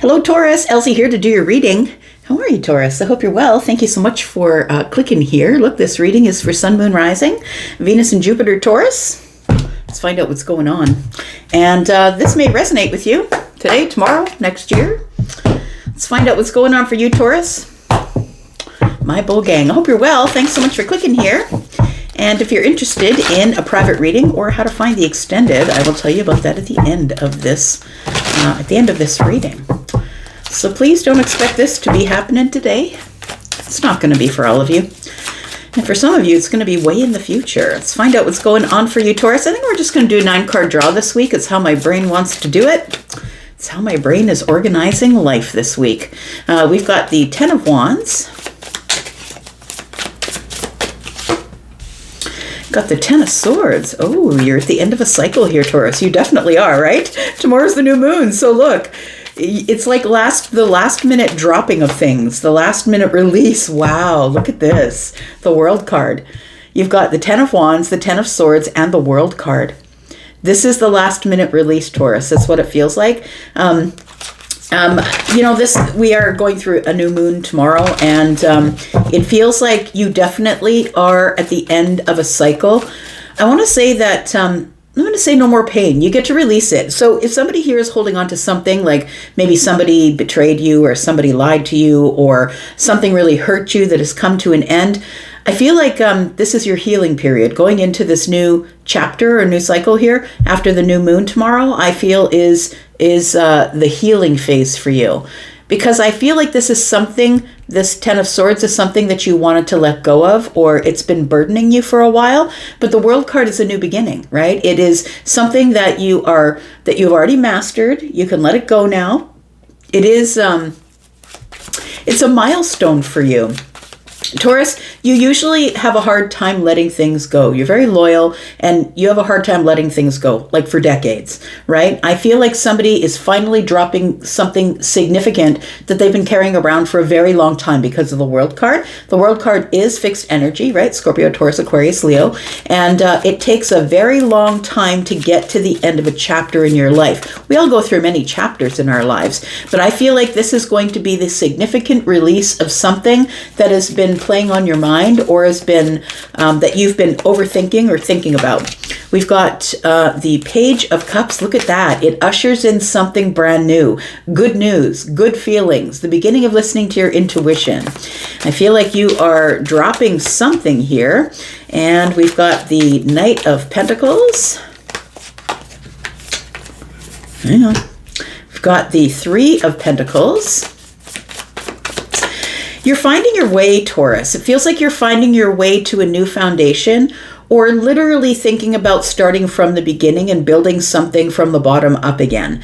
Hello, Taurus. Elsie here to do your reading. How are you, Taurus? I hope you're well. Thank you so much for clicking here. Look, this reading is for Sun, Moon, Rising, Venus, and Jupiter, Taurus. Let's find out what's going on. And this may resonate with you today, tomorrow, next year. Let's find out what's going on for you, Taurus. My bull gang. I hope you're well. Thanks so much for clicking here. And if you're interested in a private reading or how to find the extended, I will tell you about that at the end of this reading. So please don't expect this to be happening today. It's not going to be for all of you. And for some of you, it's going to be way in the future. Let's find out what's going on for you, Taurus. I think we're just going to do a 9-card draw this week. It's how my brain wants to do it. It's how my brain is organizing life this week. We've got the 10 of Wands. Got the 10 of Swords. Oh, you're at the end of a cycle here, Taurus. You definitely are, right? Tomorrow's the new moon. So look, it's like the last minute dropping of things, the last minute release. Wow, look at this. The World card. You've got the 10 of Wands, the 10 of Swords, and the World card. This is the last minute release, Taurus. That's what it feels like. We are going through a new moon tomorrow, and it feels like you definitely are at the end of a cycle. I want to say that I'm going to say no more pain. You get to release it. So if somebody here is holding on to something, like maybe somebody betrayed you or somebody lied to you or something really hurt you that has come to an end, I feel like this is your healing period. Going into this new chapter or new cycle here after the new moon tomorrow, I feel is the healing phase for you. Because I feel like this is something, this 10 of Swords is something that you wanted to let go of, or it's been burdening you for a while. But the World card is a new beginning, right? It is something that you've already mastered. You can let it go now. It is it's a milestone for you. Taurus, you usually have a hard time letting things go. You're very loyal and you have a hard time letting things go, like for decades, right? I feel like somebody is finally dropping something significant that they've been carrying around for a very long time because of the World card. The World card is fixed energy, right? Scorpio, Taurus, Aquarius, Leo. And it takes a very long time to get to the end of a chapter in your life. We all go through many chapters in our lives, but I feel like this is going to be the significant release of something that has been playing on your mind or has been that you've been overthinking or thinking about. We've got the Page of Cups. Look at that. It ushers in something brand new. Good news, good feelings, the beginning of listening to your intuition. I feel like you are dropping something here. And we've got the Knight of Pentacles. Hang on. We've got the 3 of Pentacles. You're finding your way, Taurus. It feels like you're finding your way to a new foundation, or literally thinking about starting from the beginning and building something from the bottom up again.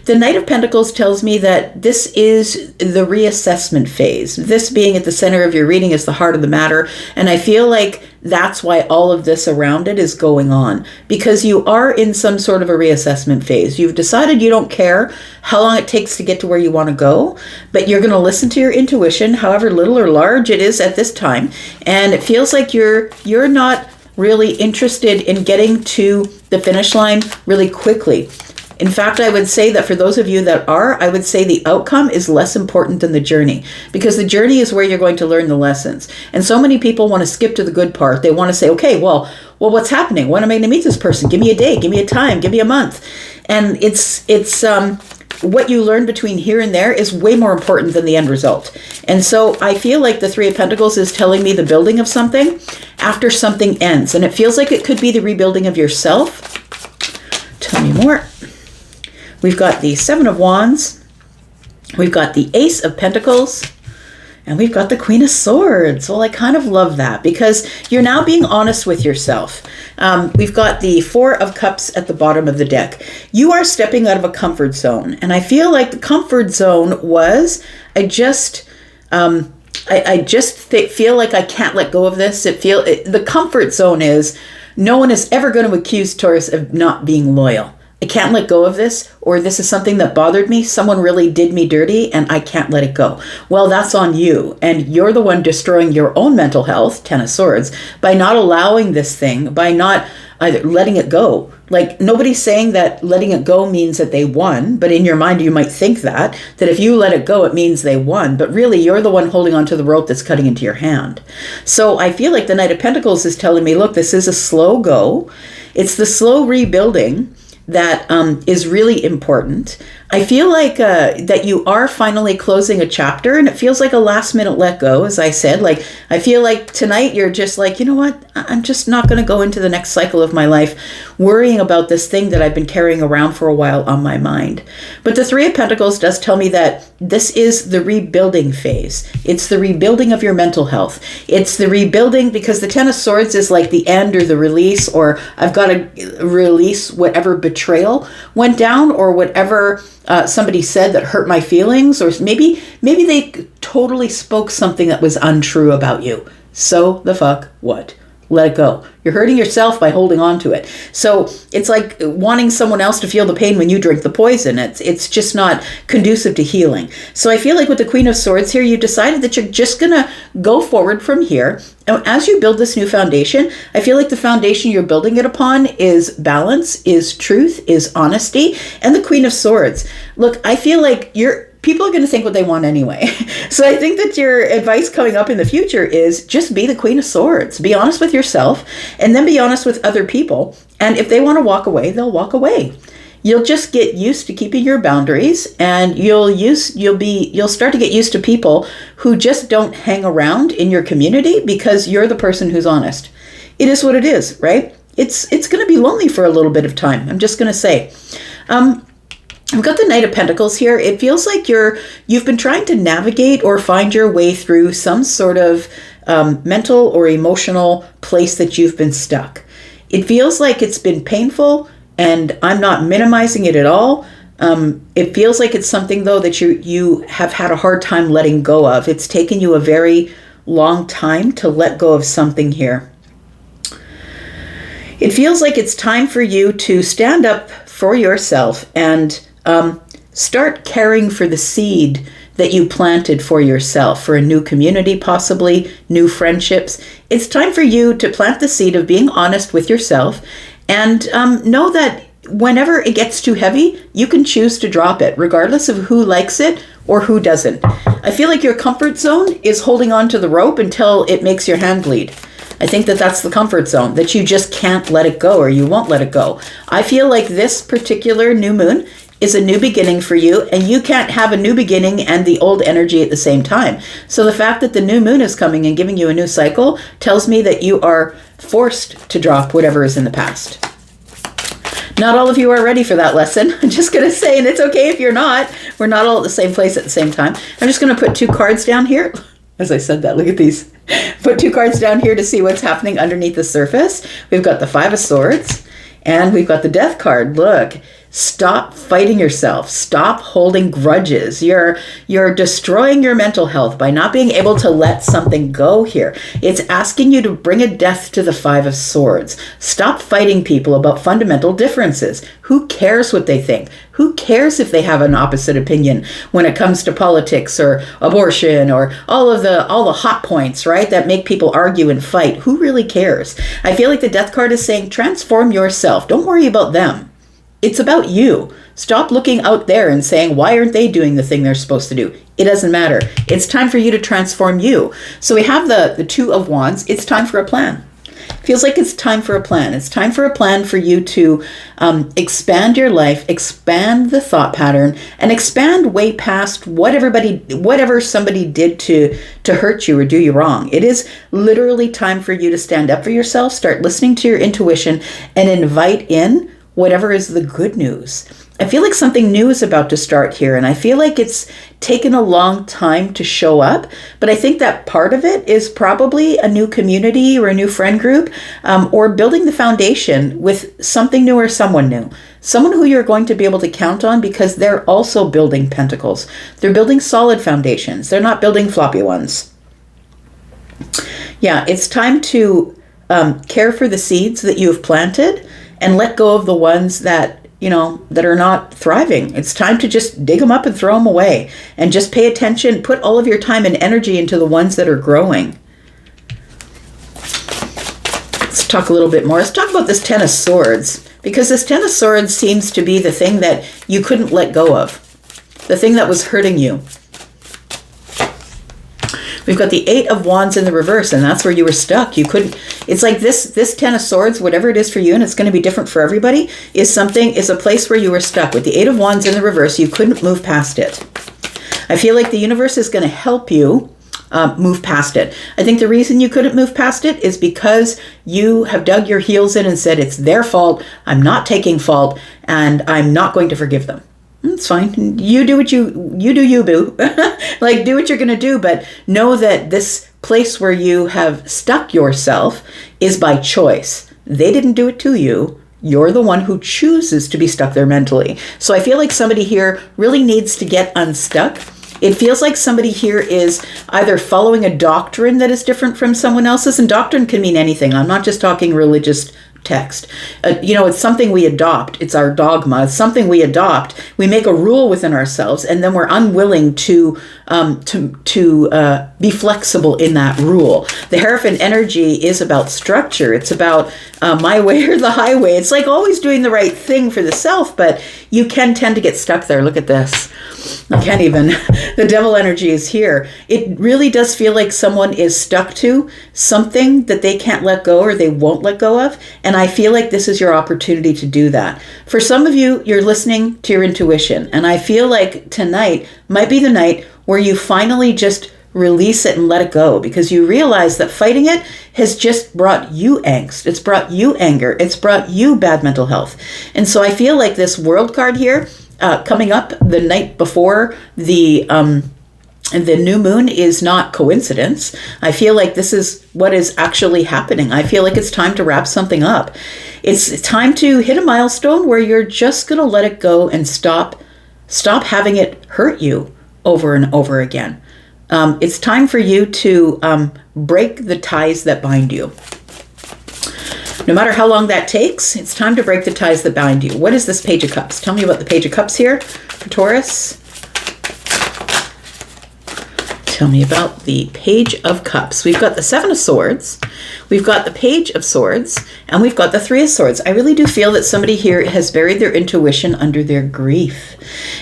The Knight of Pentacles tells me that this is the reassessment phase. This being at the center of your reading is the heart of the matter. And I feel like that's why all of this around it is going on, because you are in some sort of a reassessment phase. You've decided you don't care how long it takes to get to where you want to go, but you're going to listen to your intuition, however little or large it is at this time. And it feels like you're not really interested in getting to the finish line really quickly. In fact, I would say that for those of you that are, I would say the outcome is less important than the journey, because the journey is where you're going to learn the lessons. And so many people want to skip to the good part. They want to say, okay, well, what's happening? When am I going to meet this person? Give me a day, give me a time, give me a month. And it's what you learn between here and there is way more important than the end result. And so I feel like the 3 of Pentacles is telling me the building of something after something ends. And it feels like it could be the rebuilding of yourself. Tell me more. We've got the 7 of Wands, we've got the Ace of Pentacles, and we've got the Queen of Swords. Well, I kind of love that because you're now being honest with yourself. We've got the 4 of Cups at the bottom of the deck. You are stepping out of a comfort zone, and I feel like the comfort zone was, feel like I can't let go of this. The comfort zone is no one is ever going to accuse Taurus of not being loyal. I can't let go of this, or this is something that bothered me. Someone really did me dirty and I can't let it go. Well, that's on you. And you're the one destroying your own mental health, 10 of Swords, by not allowing this thing, by not either letting it go. Like, nobody's saying that letting it go means that they won, but in your mind you might think that if you let it go, it means they won. But really, you're the one holding onto the rope that's cutting into your hand. So I feel like the Knight of Pentacles is telling me, look, this is a slow go. It's the slow rebuilding that is really important. I feel like that you are finally closing a chapter, and it feels like a last minute let go, as I said. Like, I feel like tonight you're just like, you know what? I'm just not going to go into the next cycle of my life worrying about this thing that I've been carrying around for a while on my mind. But the Three of Pentacles does tell me that this is the rebuilding phase. It's the rebuilding of your mental health. It's the rebuilding, because the Ten of Swords is like the end or the release, or I've got to release whatever betrayal went down, or whatever somebody said that hurt my feelings, or maybe they totally spoke something that was untrue about you. So the fuck what? Let it go. You're hurting yourself by holding on to it. So it's like wanting someone else to feel the pain when you drink the poison. It's just not conducive to healing. So I feel like with the Queen of Swords here, you decided that you're just going to go forward from here. And as you build this new foundation, I feel like the foundation you're building it upon is balance, is truth, is honesty, and the Queen of Swords. Look, I feel like people are going to think what they want anyway. So I think that your advice coming up in the future is just be the Queen of Swords. Be honest with yourself, and then be honest with other people. And if they want to walk away, they'll walk away. You'll just get used to keeping your boundaries, and you'll start to get used to people who just don't hang around in your community because you're the person who's honest. It is what it is, right? It's going to be lonely for a little bit of time. I'm just going to say. I've got the Knight of Pentacles here. It feels like you've been trying to navigate or find your way through some sort of mental or emotional place that you've been stuck. It feels like it's been painful, and I'm not minimizing it at all. It feels like it's something, though, that you have had a hard time letting go of. It's taken you a very long time to let go of something here. It feels like it's time for you to stand up for yourself and start caring for the seed that you planted for yourself, for a new community, possibly new friendships. It's time for you to plant the seed of being honest with yourself, and know that whenever it gets too heavy, you can choose to drop it, regardless of who likes it or who doesn't. I feel like your comfort zone is holding on to the rope until it makes your hand bleed. I think that that's the comfort zone, that you just can't let it go, or you won't let it go. I feel like this particular new moon is a new beginning for you, and you can't have a new beginning and the old energy at the same time. So the fact that the new moon is coming and giving you a new cycle tells me that you are forced to drop whatever is in the past. Not all of you are ready for that lesson. I'm just going to say, and it's okay if you're not. We're not all at the same place at the same time. I'm just going to put 2 cards down here. As I said that, look at these. Put 2 cards down here to see what's happening underneath the surface. We've got the 5 of Swords, and we've got the Death card. Look. Stop fighting yourself. Stop holding grudges. You're destroying your mental health by not being able to let something go here. It's asking you to bring a death to the 5 of Swords. Stop fighting people about fundamental differences. Who cares what they think? Who cares if they have an opposite opinion when it comes to politics or abortion or all the hot points, right, that make people argue and fight? Who really cares? I feel like the Death card is saying transform yourself. Don't worry about them. It's about you. Stop looking out there and saying, why aren't they doing the thing they're supposed to do? It doesn't matter. It's time for you to transform you. So we have the 2 of Wands. It's time for a plan. Feels like it's time for a plan. It's time for a plan for you to expand your life, expand the thought pattern, and expand way past whatever somebody did to hurt you or do you wrong. It is literally time for you to stand up for yourself, start listening to your intuition, and invite in whatever is the good news. I feel like something new is about to start here, and I feel like it's taken a long time to show up, but I think that part of it is probably a new community or a new friend group, or building the foundation with something new or someone new. Someone who you're going to be able to count on, because they're also building pentacles. They're building solid foundations. They're not building floppy ones. Yeah, it's time to care for the seeds that you have planted, and let go of the ones that are not thriving. It's time to just dig them up and throw them away, and just pay attention, put all of your time and energy into the ones that are growing. Let's talk a little bit more. Let's talk about this Ten of Swords, because this Ten of Swords seems to be the thing that you couldn't let go of, the thing that was hurting you. We've got the Eight of Wands in the reverse, and that's where you were stuck. You couldn't, it's like this Ten of Swords, whatever it is for you, and it's going to be different for everybody, is a place where you were stuck. With the Eight of Wands in the reverse, you couldn't move past it. I feel like the universe is going to help you move past it. I think the reason you couldn't move past it is because you have dug your heels in and said, it's their fault, I'm not taking fault, and I'm not going to forgive them. It's fine. You do what you do, you boo. Like, do what you're going to do, but know that this place where you have stuck yourself is by choice. They didn't do it to you. You're the one who chooses to be stuck there mentally. So I feel like somebody here really needs to get unstuck. It feels like somebody here is either following a doctrine that is different from someone else's, and doctrine can mean anything. I'm not just talking religious text. It's something we adopt. It's our dogma. It's something we adopt. We make a rule within ourselves, and then we're unwilling to be flexible in that rule. The Hierophant energy is about structure. It's about my way or the highway. It's like always doing the right thing for the self, but you can tend to get stuck there. Look at this. I can't even. The devil energy is here. It really does feel like someone is stuck to something that they can't let go or they won't let go of. And I feel like this is your opportunity to do that. For some of you, you're listening to your intuition. And I feel like tonight might be the night where you finally just release it and let it go, because you realize that fighting it has just brought you angst. It's brought you anger. It's brought you bad mental health. And so I feel like this World card here, coming up the night before the new moon, is not coincidence. I feel like this is what is actually happening. I feel like it's time to wrap something up. It's time to hit a milestone where you're just going to let it go and stop having it hurt you over and over again. It's time for you to break the ties that bind you. No matter how long that takes, it's time to break the ties that bind you. What is this Page of Cups? Tell me about the Page of Cups here for Taurus. Tell me about the Page of Cups. We've got the Seven of Swords, we've got the Page of Swords, and we've got the Three of Swords. I really do feel that somebody here has buried their intuition under their grief.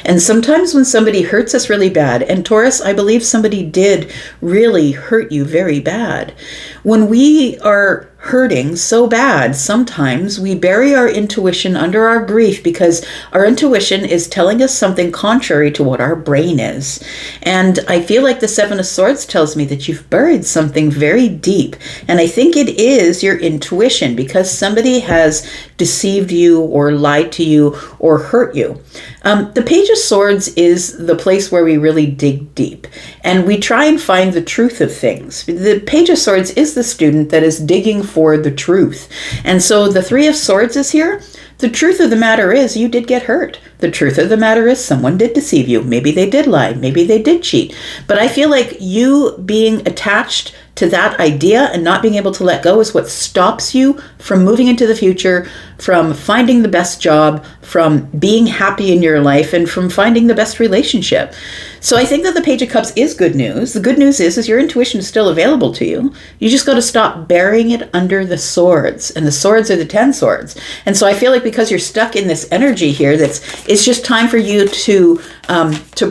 And sometimes when somebody hurts us really bad, and Taurus, I believe somebody did really hurt you very bad. When we are hurting so bad, sometimes we bury our intuition under our grief because our intuition is telling us something contrary to what our brain is. And I feel like the Seven of Swords tells me that you've buried something very deep. And I think it is your intuition, because somebody has deceived you or lied to you or hurt you. The Page of Swords is the place where we really dig deep and we try and find the truth of things. The Page of Swords is the student that is digging for the truth. And so the Three of Swords is here. The truth of the matter is you did get hurt. The truth of the matter is someone did deceive you. Maybe they did lie. Maybe they did cheat. But I feel like you being attached to that idea and not being able to let go is what stops you from moving into the future, from finding the best job, from being happy in your life, and from finding the best relationship. So I think that the Page of Cups is good news. The good news is your intuition is still available to you. You just got to stop burying it under the swords. And the swords are the 10 swords. And so I feel like because you're stuck in this energy here, it's just time for you to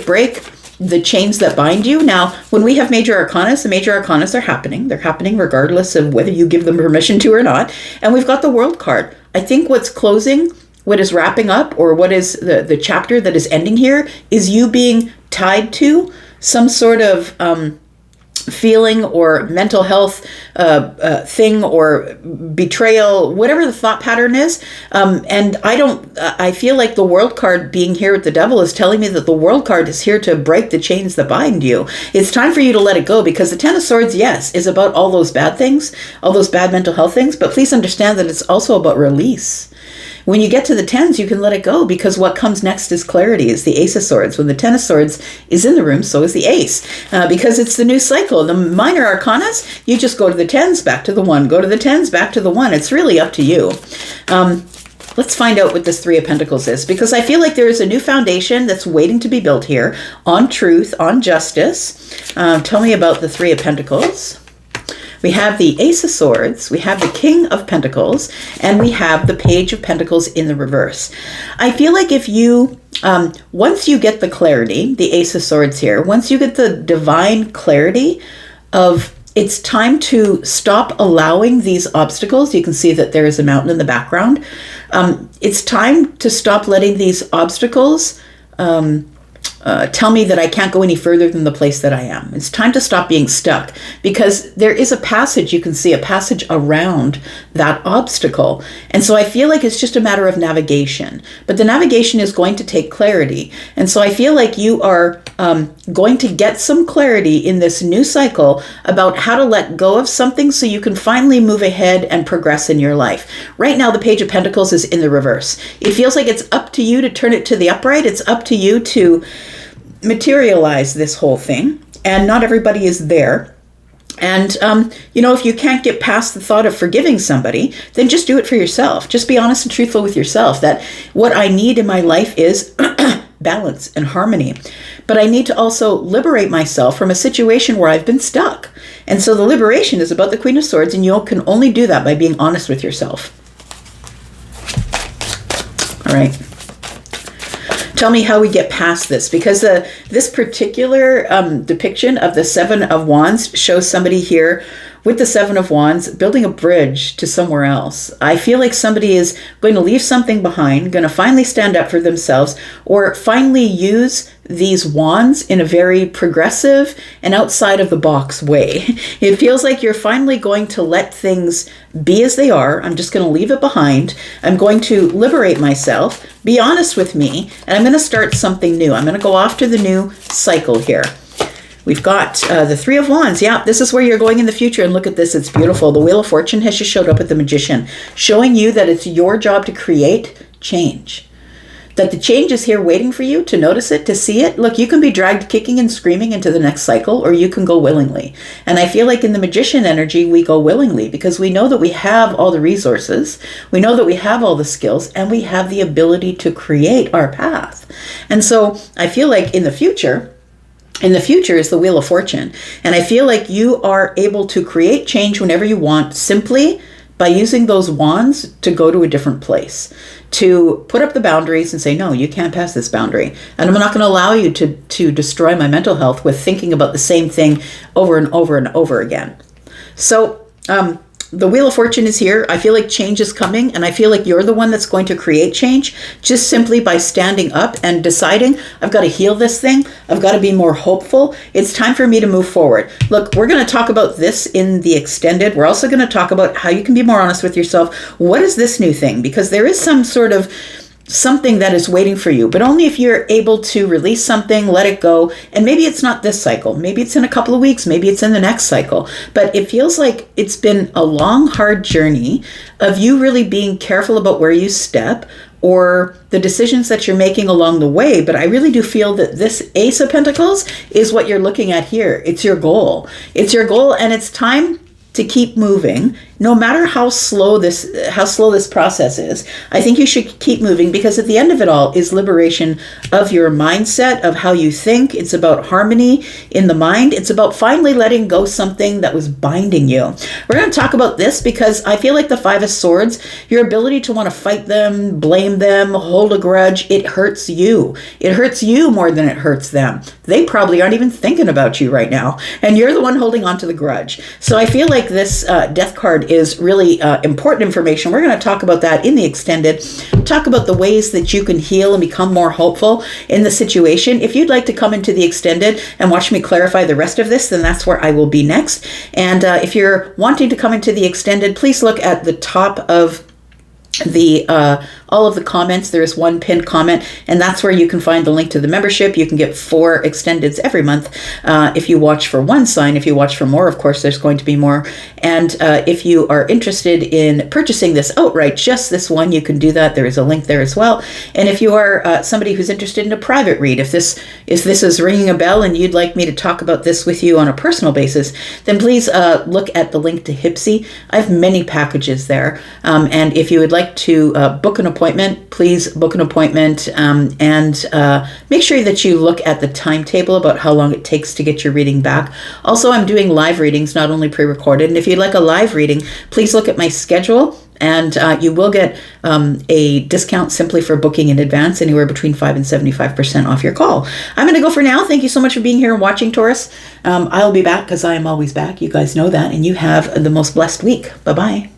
break the chains that bind you. Now, when we have major arcanas, the major arcanas are happening. They're happening regardless of whether you give them permission to or not. And we've got the World card. I think what's closing, what is wrapping up, or what is the chapter that is ending here, is you being tied to some sort of feeling or mental health thing or betrayal, whatever the thought pattern is. And I feel like the World card being here with the devil is telling me that the World card is here to break the chains that bind you. It's time for you to let it go, because the Ten of Swords, yes, is about all those bad things, all those bad mental health things, but please understand that it's also about release. When you get to the tens, you can let it go, because what comes next is clarity, is the Ace of Swords. When the Ten of Swords is in the room, so is the Ace, because it's the new cycle. The minor arcanas, you just go to the tens, back to the one, go to the tens, back to the one. It's really up to you. Let's find out what this Three of Pentacles is, because I feel like there is a new foundation that's waiting to be built here on truth, on justice. Tell me about the Three of Pentacles. We have the Ace of Swords, we have the King of Pentacles, and we have the Page of Pentacles in the reverse. I feel like if you, once you get the clarity, the Ace of Swords here, once you get the divine clarity of it's time to stop allowing these obstacles. You can see that there is a mountain in the background. It's time to stop letting these obstacles tell me that I can't go any further than the place that I am. It's time to stop being stuck, because there is a passage, you can see a passage around that obstacle. And so I feel like it's just a matter of navigation, but the navigation is going to take clarity. And so I feel like you are going to get some clarity in this new cycle about how to let go of something so you can finally move ahead and progress in your life. Right now, the Page of Pentacles is in the reverse. It feels like it's up to you to turn it to the upright. It's up to you to materialize this whole thing, and not everybody is there. And if you can't get past the thought of forgiving somebody, then just do it for yourself. Just be honest and truthful with yourself that what I need in my life is balance and harmony, but I need to also liberate myself from a situation where I've been stuck. And so the liberation is about the Queen of Swords, and you can only do that by being honest with yourself. All right. Tell me how we get past this, because this particular depiction of the Seven of Wands shows somebody here with the Seven of Wands building a bridge to somewhere else. I feel like somebody is going to leave something behind, going to finally stand up for themselves, or finally use these wands in a very progressive and outside of the box way. It feels like you're finally going to let things be as they are. I'm just going to leave it behind. I'm going to liberate myself, be honest with me, and I'm going to start something new. I'm going to go off to the new cycle here. We've got the Three of Wands. Yeah, this is where you're going in the future. And look at this. It's beautiful. The Wheel of Fortune has just showed up with the Magician, showing you that it's your job to create change. That the change is here waiting for you to notice it, to see it. Look, you can be dragged kicking and screaming into the next cycle, or you can go willingly. And I feel like in the Magician energy, we go willingly because we know that we have all the resources. We know that we have all the skills, and we have the ability to create our path. And so I feel like in the future is the Wheel of Fortune. And I feel like you are able to create change whenever you want, simply by using those wands to go to a different place, to put up the boundaries and say, no, you can't pass this boundary. And I'm not going to allow you to destroy my mental health with thinking about the same thing over and over and over again. So, the Wheel of Fortune is here. I feel like change is coming, and I feel like you're the one that's going to create change just simply by standing up and deciding, I've got to heal this thing. I've got to be more hopeful. It's time for me to move forward. Look, we're going to talk about this in the extended. We're also going to talk about how you can be more honest with yourself. What is this new thing? Because there is some sort of something that is waiting for you, but only if you're able to release something, let it go. And maybe it's not this cycle. Maybe it's in a couple of weeks. Maybe it's in the next cycle. But it feels like it's been a long, hard journey of you really being careful about where you step or the decisions that you're making along the way. But I really do feel that this Ace of Pentacles is what you're looking at here. It's your goal. It's your goal, and it's time to keep moving, no matter how slow this process is. I think you should keep moving, because at the end of it all is liberation of your mindset, of how you think. It's about harmony in the mind. It's about finally letting go something that was binding you. We're going to talk about this because I feel like the Five of Swords, your ability to want to fight them, blame them, hold a grudge, it hurts you. It hurts you more than it hurts them. They probably aren't even thinking about you right now, and you're the one holding on to the grudge. So I feel like this Death card is really important information. We're going to talk about that in the extended, talk about the ways that you can heal and become more hopeful in the situation. If you'd like to come into the extended and watch me clarify the rest of this, then that's where I will be next. And if you're wanting to come into the extended, please look at the top of the all of the comments. There is one pinned comment, and that's where you can find the link to the membership. You can get 4 extendeds every month if you watch for one sign. If you watch for more, of course, there's going to be more. And if you are interested in purchasing this outright, just this one, you can do that. There is a link there as well. And if you are somebody who's interested in a private read, if this is ringing a bell and you'd like me to talk about this with you on a personal basis, then please look at the link to Hypsee. I have many packages there. And if you would like like to book an appointment, please book an appointment, and make sure that you look at the timetable about how long it takes to get your reading back. Also, I'm doing live readings, not only pre-recorded. And if you'd like a live reading, please look at my schedule, and you will get a discount simply for booking in advance, anywhere between 5 and 75% off your call. I'm going to go for now. Thank you so much for being here and watching, Taurus. I'll be back because I am always back. You guys know that. And you have the most blessed week. Bye-bye.